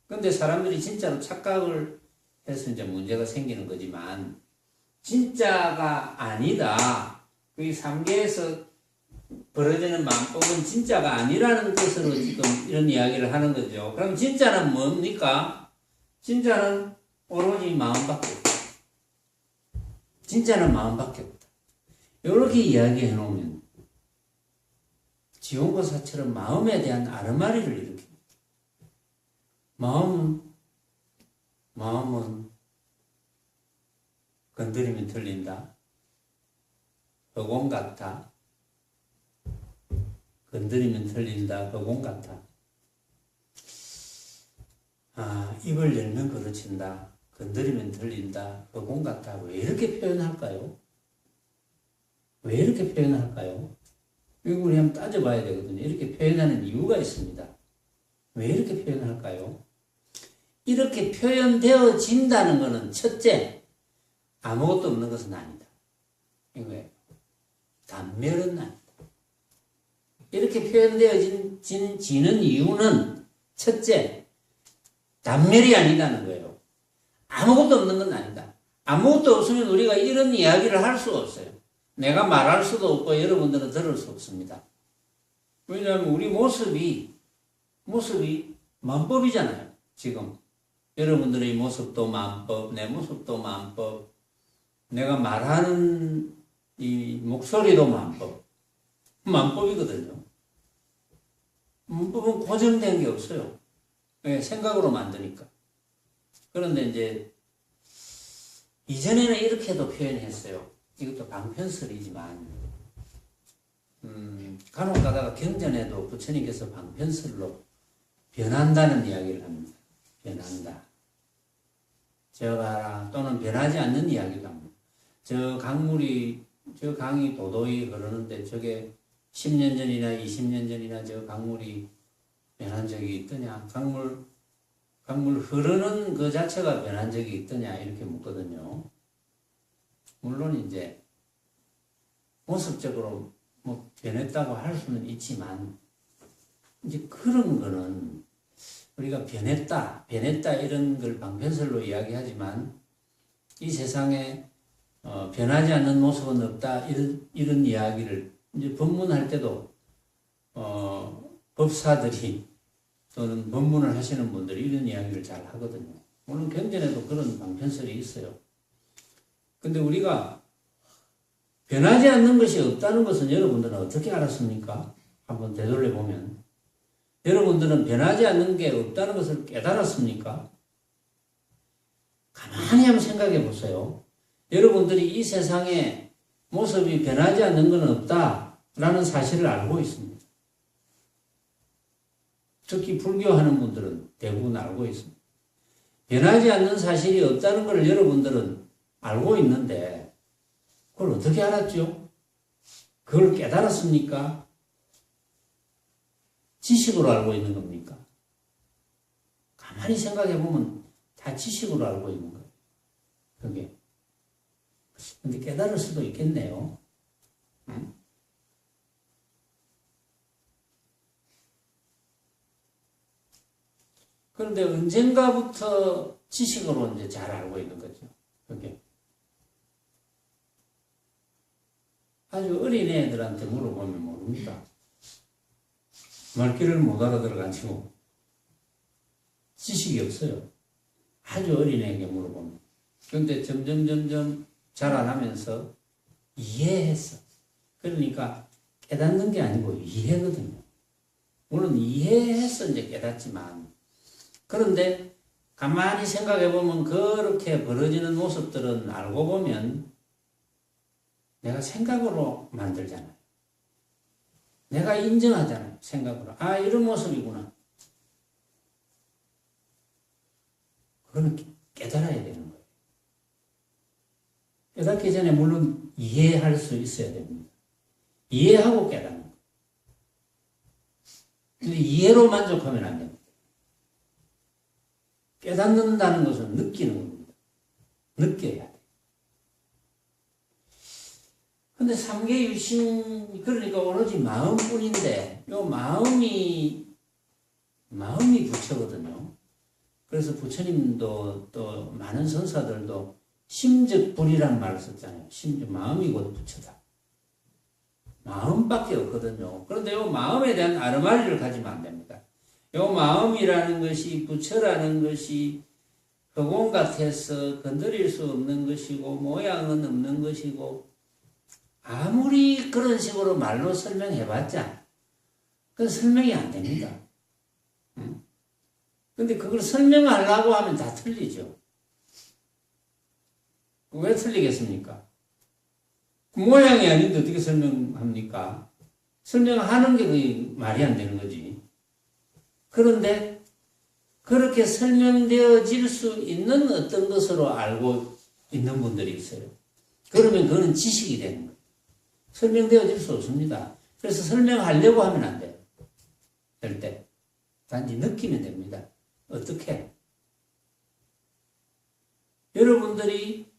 근데 사람들이 진짜로 착각을 해서 이제 문제가 생기는 거지만 진짜가 아니다. 그 삼계에서 벌어지는 만법은 진짜가 아니라는 뜻으로 지금 이런 이야기를 하는 거죠. 그럼 진짜는 뭡니까? 진짜는 오로지 마음밖에 없다. 진짜는 마음밖에 없다. 이렇게 이야기해 놓으면 지원고사처럼 마음에 대한 아르마리를 일으킵니다. 마음은 건드리면 틀린다. 허공 같아. 건드리면 틀린다. 허공 같아. 입을 열면 그르친다. 건드리면 틀린다. 허공 같아. 왜 이렇게 표현할까요? 왜 이렇게 표현할까요? 이거 우리 한번 따져봐야 되거든요. 이렇게 표현하는 이유가 있습니다. 왜 이렇게 표현할까요? 이렇게 표현되어진다는 것은 첫째, 아무것도 없는 것은 아니다. 이거예요. 단멸은 아니다. 이렇게 표현되어지는 이유는 첫째, 단멸이 아니다는 거예요. 아무것도 없는 건 아니다. 아무것도 없으면 우리가 이런 이야기를 할 수가 없어요. 내가 말할 수도 없고 여러분들은 들을 수 없습니다. 왜냐하면 우리 모습이 만법이잖아요. 지금 여러분들의 모습도 만법, 내 모습도 만법, 내가 말하는 이 목소리도 만법이거든요. 만법은 고정된 게 없어요. 생각으로 만드니까. 그런데 이제 이전에는 이렇게도 표현했어요. 이것도 방편설이지만 간혹 가다가 경전에도 부처님께서 방편설로 변한다는 이야기를 합니다. 변한다. 저가라 또는 변하지 않는 이야기도 합니다. 저 강이 도도히 흐르는데 저게 10년 전이나 20년 전이나 저 강물이 변한 적이 있더냐? 강물 흐르는 그 자체가 변한 적이 있더냐? 이렇게 묻거든요. 물론 이제 모습적으로 뭐 변했다고 할 수는 있지만 이제 그런 거는 우리가 변했다 이런 걸 방편설로 이야기하지만 이 세상에 변하지 않는 모습은 없다 이런 이야기를 이제 법문할 때도 법사들이 또는 법문을 하시는 분들이 이런 이야기를 잘 하거든요. 물론 경전에도 그런 방편설이 있어요. 근데 우리가 변하지 않는 것이 없다는 것은 여러분들은 어떻게 알았습니까? 한번 되돌려 보면 여러분들은 변하지 않는 게 없다는 것을 깨달았습니까? 가만히 한번 생각해 보세요. 여러분들이 이 세상에 모습이 변하지 않는 건 없다라는 사실을 알고 있습니다. 특히 불교하는 분들은 대부분 알고 있습니다. 변하지 않는 사실이 없다는 걸 여러분들은 알고 있는데 그걸 어떻게 알았죠? 그걸 깨달았습니까? 지식으로 알고 있는 겁니까? 가만히 생각해 보면 다 지식으로 알고 있는 거예요. 그게. 근데 깨달을 수도 있겠네요. 응? 그런데 언젠가부터 지식으로 이제 잘 알고 있는 거죠. 그게. 아주 어린 애들한테 물어보면 모릅니다. 말귀를 못 알아들어가지고 지식이 없어요. 아주 어린애에게 물어보면. 그런데 점점 자라나면서 이해했어. 그러니까 깨닫는 게 아니고 이해거든요. 물론 이해해서 이제 깨닫지만 그런데 가만히 생각해 보면 그렇게 벌어지는 모습들은 알고 보면 내가 생각으로 만들잖아요. 내가 인정하잖아요. 생각으로. 아, 이런 모습이구나. 그거는 깨달아야 되는 거예요. 깨닫기 전에 물론 이해할 수 있어야 됩니다. 이해하고 깨닫는 거예요. 근데 이해로 만족하면 안 됩니다. 깨닫는다는 것은 느끼는 겁니다. 느껴야 돼. 근데 삼계유신, 그러니까 오로지 마음뿐인데, 요 마음이 부처거든요. 그래서 부처님도 또 많은 선사들도 심적불이란 말을 썼잖아요. 심적, 마음이 곧 부처다. 마음밖에 없거든요. 그런데 요 마음에 대한 아르마리를 가지면 안 됩니다. 요 마음이라는 것이 부처라는 것이 허공 같아서 건드릴 수 없는 것이고 모양은 없는 것이고 아무리 그런 식으로 말로 설명해봤자 그건 설명이 안 됩니다. 근데 그걸 설명하려고 하면 다 틀리죠. 왜 틀리겠습니까? 모양이 아닌데 어떻게 설명합니까? 설명하는 게 거의 말이 안 되는 거지. 그런데 그렇게 설명되어질 수 있는 어떤 것으로 알고 있는 분들이 있어요. 그러면 그거는 지식이 되는 거예요. 설명되어질 수 없습니다. 그래서 설명하려고 하면 안 돼요. 절대. 단지 느끼면 됩니다. 어떻게? 여러분들이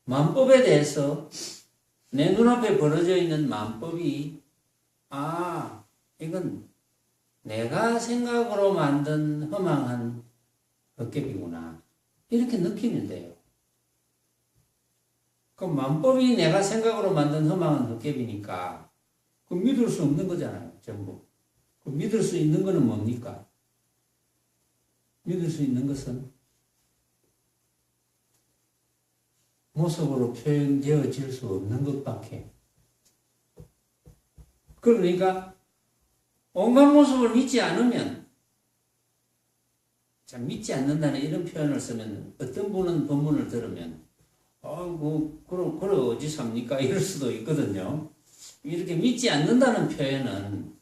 만법에 대해서 내 눈앞에 벌어져 있는 만법이 이건 내가 생각으로 만든 허망한 헛개비구나. 이렇게 느끼면 돼요. 그럼 만법이 내가 생각으로 만든 허망한 헛개비니까 그 믿을 수 없는 거잖아요. 전부. 그 믿을 수 있는 거는 뭡니까? 믿을 수 있는 것은 모습으로 표현되어질 수 없는 것밖에. 그러니까 온갖 모습을 믿지 않으면, 참 믿지 않는다는 이런 표현을 쓰면 어떤 분은 본문을 들으면 그걸 어디서 합니까? 이럴 수도 있거든요. 이렇게 믿지 않는다는 표현은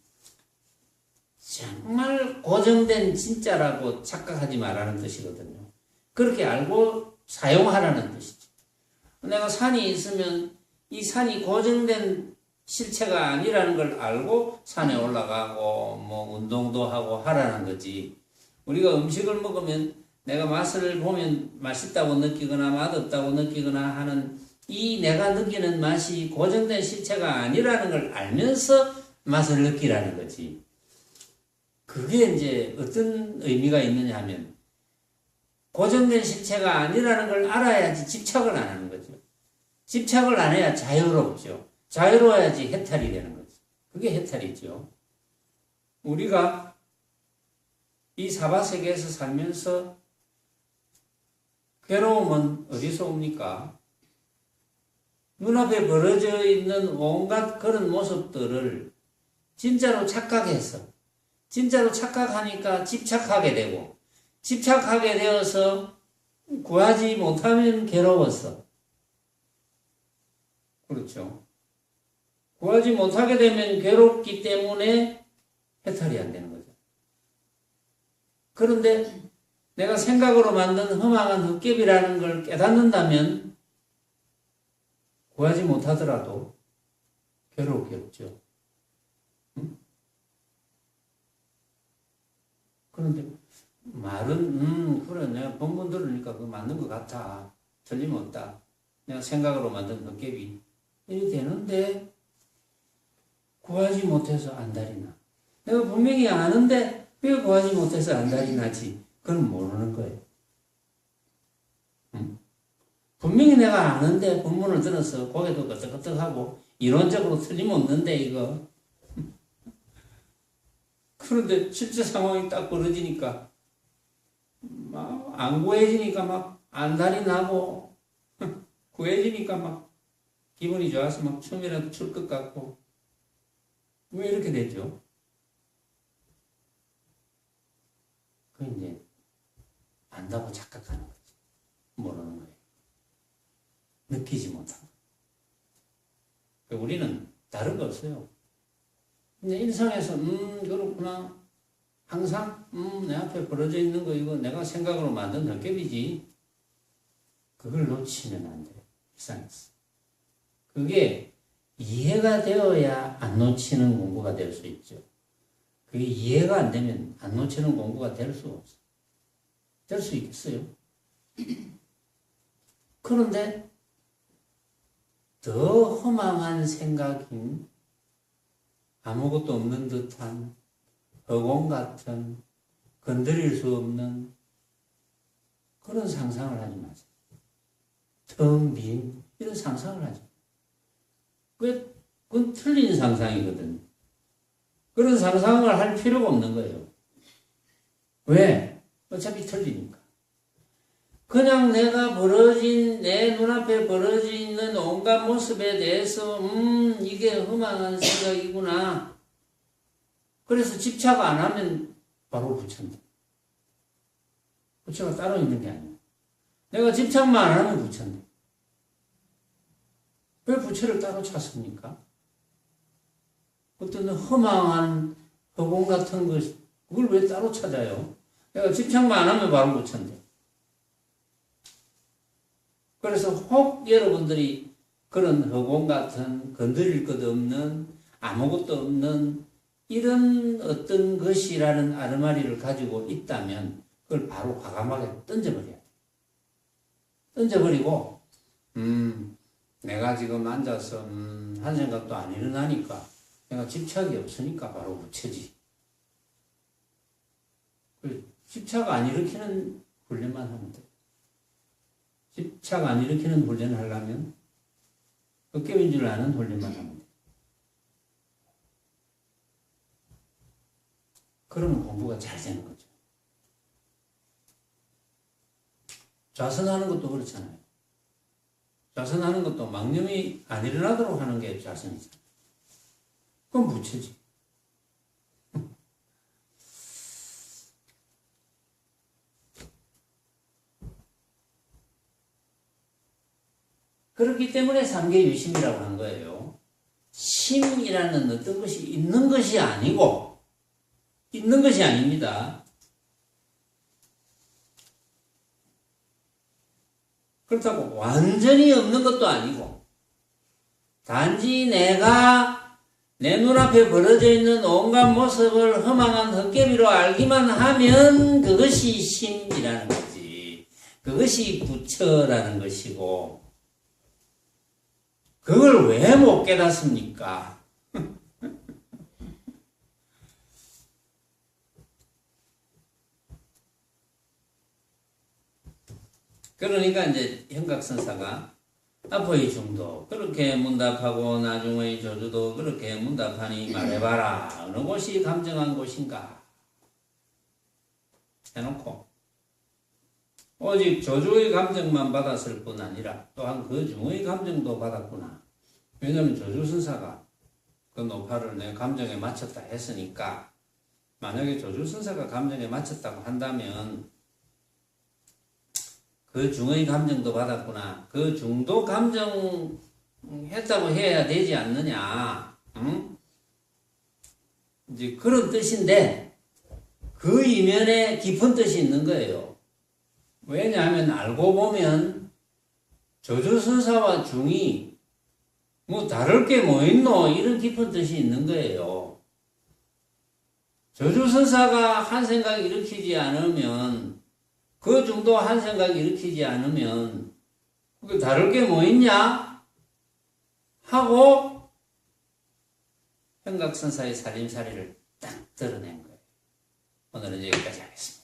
정말 고정된 진짜라고 착각하지 말라는 뜻이거든요. 그렇게 알고 사용하라는 뜻이죠. 내가 산이 있으면 이 산이 고정된 실체가 아니라는 걸 알고 산에 올라가고 뭐 운동도 하고 하라는 거지. 우리가 음식을 먹으면 내가 맛을 보면 맛있다고 느끼거나 맛없다고 느끼거나 하는 이 내가 느끼는 맛이 고정된 실체가 아니라는 걸 알면서 맛을 느끼라는 거지. 그게 이제 어떤 의미가 있느냐 하면 고정된 실체가 아니라는 걸 알아야지 집착을 안 하는 거죠. 집착을 안 해야 자유롭죠. 자유로워야지 해탈이 되는 거죠. 그게 해탈이죠. 우리가 이 사바세계에서 살면서 괴로움은 어디서 옵니까? 눈앞에 벌어져 있는 온갖 그런 모습들을 진짜로 착각해서 진짜로 착각하니까 집착하게 되고 집착하게 되어서 구하지 못하면 괴로웠어. 그렇죠. 구하지 못하게 되면 괴롭기 때문에 해탈이 안 되는 거죠. 그런데 내가 생각으로 만든 허망한 헛개비라는 걸 깨닫는다면 구하지 못하더라도 괴롭겠죠. 응? 그런데 말은 그래 내가 본문 들으니까 그거 맞는 것 같아. 틀림없다. 내가 생각으로 만든 헛개비 이리 되는데 구하지 못해서 안달이 나. 내가 분명히 아는데 왜 구하지 못해서 안달이 나지? 그건 모르는 거예요. 응? 분명히 내가 아는데 본문을 들어서 고개도 끄덕끄덕하고 이론적으로 틀림없는데 이거 그런데 실제 상황이 딱 벌어지니까 막 안 구해지니까 막 안달이 나고 구해지니까 막 기분이 좋아서 막 춤이라도 출 것 같고 왜 이렇게 됐죠? 그 이제 안다고 착각하는 거지. 모르는 거예요. 느끼지 못하고. 우리는 다른 거 없어요. 근데 일상에서 그렇구나. 항상 내 앞에 벌어져 있는 거 이거 내가 생각으로 만든 헛개비지. 그걸 놓치면 안 돼요. 일상에서. 그게 이해가 되어야 안 놓치는 공부가 될 수 있죠. 그게 이해가 안 되면 안 놓치는 공부가 될 수 없어요. 될 수 있겠어요? 그런데 더 허망한 생각인 아무것도 없는 듯한 허공 같은 건드릴 수 없는 그런 상상을 하지 마세요. 텅 빈 이런 상상을 하지 마세요. 그건 틀린 상상이거든요. 그런 상상을 할 필요가 없는 거예요. 왜? 어차피 틀리니까. 그냥 내가 내 눈앞에 벌어져 있는 온갖 모습에 대해서, 이게 허망한 생각이구나. 그래서 집착 안 하면 바로 부처인다. 부처가 따로 있는 게 아니야. 내가 집착만 안 하면 부처인다. 왜 부처를 따로 찾습니까? 어떤 허망한 허공 같은 것, 그걸 왜 따로 찾아요? 내가 집착만 안 하면 바로 부처인데. 그래서 혹 여러분들이 그런 허공 같은 건드릴 것 없는 아무것도 없는 이런 어떤 것이라는 아르마리를 가지고 있다면 그걸 바로 과감하게 던져버려야 돼. 던져버리고 내가 지금 앉아서 한 생각도 안 일어나니까 내가 집착이 없으니까 바로 부처지. 집착 안 일으키는 훈련만 하면 돼. 집착 안 일으키는 훈련을 하려면 헛개비인 줄 아는 훈련만 하면 돼. 그러면 공부가 잘 되는 거죠. 좌선하는 것도 그렇잖아요. 좌선하는 것도 망념이 안 일어나도록 하는 게 좌선이잖아요. 그건 부처지. 그렇기 때문에 삼계유심이라고 한 거예요. 심이라는 어떤 것이 있는 것이 아니고, 있는 것이 아닙니다. 그렇다고 완전히 없는 것도 아니고, 단지 내가 내 눈앞에 벌어져 있는 온갖 모습을 허망한 헛개비로 알기만 하면 그것이 심이라는 거지. 그것이 부처라는 것이고, 그걸 왜 못 깨닫습니까? 그러니까 이제 현각선사가 앞의 중도 그렇게 문답하고 나중의 조주도 그렇게 문답하니 말해봐라. 어느 곳이 감정한 곳인가? 해놓고 오직 조주의 감정만 받았을 뿐 아니라 또한 그 중의 감정도 받았구나. 왜냐하면 조주선사가 그 노파를 내 감정에 맞췄다 했으니까 만약에 조주선사가 감정에 맞췄다고 한다면 그 중의 감정도 받았구나. 그 중도 감정 했다고 해야 되지 않느냐. 응? 이제 그런 뜻인데 그 이면에 깊은 뜻이 있는 거예요. 왜냐하면 알고 보면 저주선사와 중이 뭐 다를 게 뭐 있노 이런 깊은 뜻이 있는 거예요. 저주선사가 한 생각 일으키지 않으면 그 중도 한 생각 일으키지 않으면 그 다를 게 뭐 있냐 하고 현각선사의 살림살이를 딱 드러낸 거예요. 오늘은 여기까지 하겠습니다.